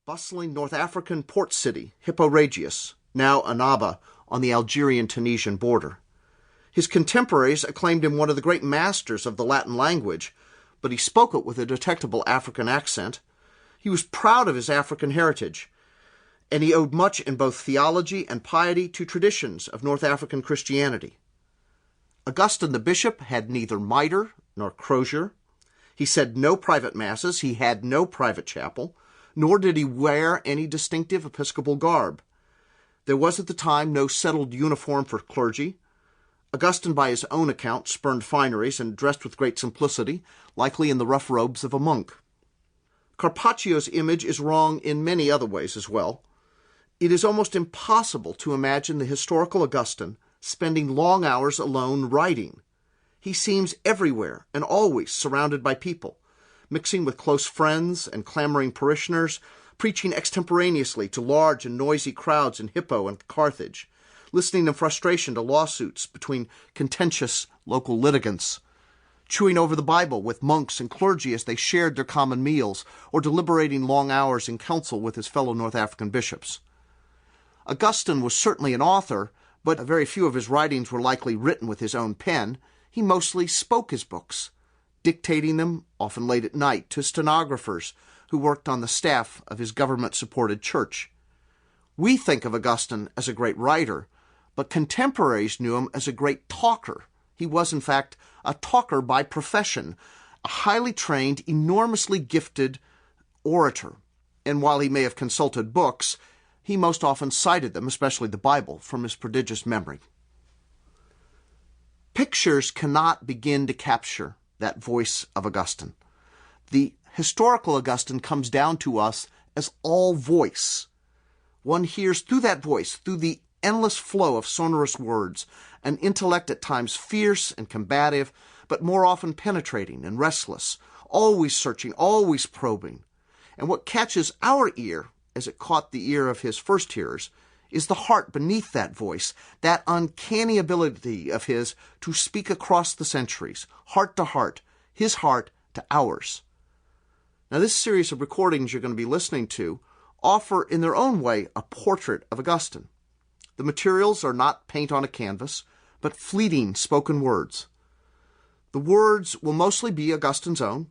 bustling North African port city, Hippo, now Annaba, on the Algerian-Tunisian border. His contemporaries acclaimed him one of the great masters of the Latin language, but he spoke it with a detectable African accent. He was proud of his African heritage, and he owed much in both theology and piety to traditions of North African Christianity. Augustine the bishop had neither mitre nor crozier. He said no private masses, he had no private chapel, nor did he wear any distinctive episcopal garb. There was at the time no settled uniform for clergy. Augustine, by his own account, spurned fineries and dressed with great simplicity, likely in the rough robes of a monk. Carpaccio's image is wrong in many other ways as well. It is almost impossible to imagine the historical Augustine spending long hours alone writing. He seems everywhere and always surrounded by people, mixing with close friends and clamoring parishioners, preaching extemporaneously to large and noisy crowds in Hippo and Carthage, listening in frustration to lawsuits between contentious local litigants, chewing over the Bible with monks and clergy as they shared their common meals, or deliberating long hours in council with his fellow North African bishops. Augustine was certainly an author, but very few of his writings were likely written with his own pen. He mostly spoke his books, dictating them, often late at night, to stenographers who worked on the staff of his government-supported church. We think of Augustine as a great writer, but contemporaries knew him as a great talker. He was, in fact, a talker by profession, a highly trained, enormously gifted orator. And while he may have consulted books, he most often cited them, especially the Bible, from his prodigious memory. Pictures cannot begin to capture that voice of Augustine. The historical Augustine comes down to us as all voice. One hears through that voice, through the endless flow of sonorous words, an intellect at times fierce and combative, but more often penetrating and restless, always searching, always probing. And what catches our ear, as it caught the ear of his first hearers, is the heart beneath that voice, that uncanny ability of his to speak across the centuries, heart to heart, his heart to ours. Now, this series of recordings you're going to be listening to offer in their own way a portrait of Augustine. The materials are not paint on a canvas, but fleeting spoken words. The words will mostly be Augustine's own.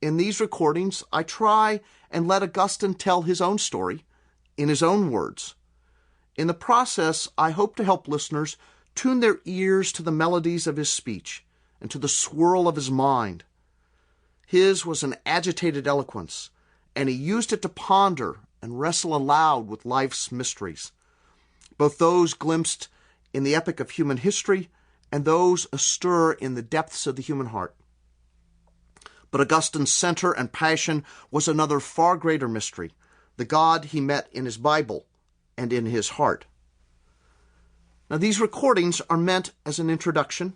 In these recordings, I try and let Augustine tell his own story in his own words. In the process, I hope to help listeners tune their ears to the melodies of his speech and to the swirl of his mind. His was an agitated eloquence, and he used it to ponder and wrestle aloud with life's mysteries, both those glimpsed in the epic of human history and those astir in the depths of the human heart. But Augustine's center and passion was another far greater mystery, the God he met in his Bible and in his heart. Now, these recordings are meant as an introduction.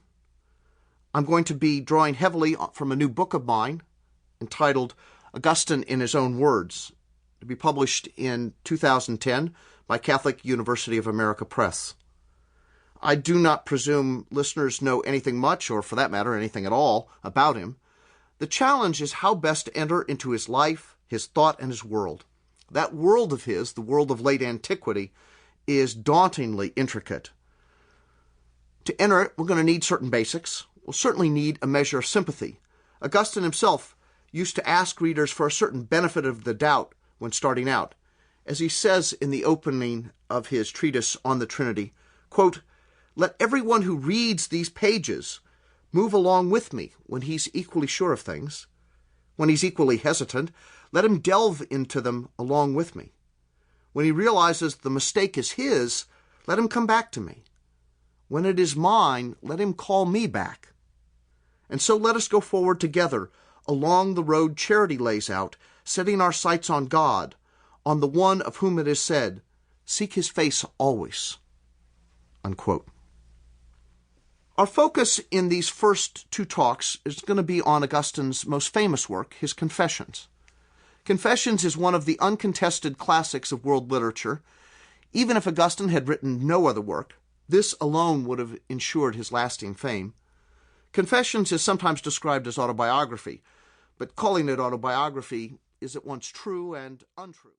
I'm going to be drawing heavily from a new book of mine entitled Augustine in His Own Words, to be published in 2010 by Catholic University of America Press. I do not presume listeners know anything much, or for that matter, anything at all, about him. The challenge is how best to enter into his life, his thought, and his world. That world of his, the world of late antiquity, is dauntingly intricate. To enter it, we're going to need certain basics. We'll certainly need a measure of sympathy. Augustine himself used to ask readers for a certain benefit of the doubt when starting out. As he says in the opening of his treatise on the Trinity, quote, "Let everyone who reads these pages move along with me when he's equally sure of things. When he's equally hesitant, let him delve into them along with me. When he realizes the mistake is his, let him come back to me. When it is mine, let him call me back. And so let us go forward together along the road charity lays out, setting our sights on God, on the one of whom it is said, 'Seek his face always.'" Unquote. Our focus in these first two talks is going to be on Augustine's most famous work, his Confessions. Confessions is one of the uncontested classics of world literature. Even if Augustine had written no other work, this alone would have ensured his lasting fame. Confessions is sometimes described as autobiography, but calling it autobiography is at once true and untrue.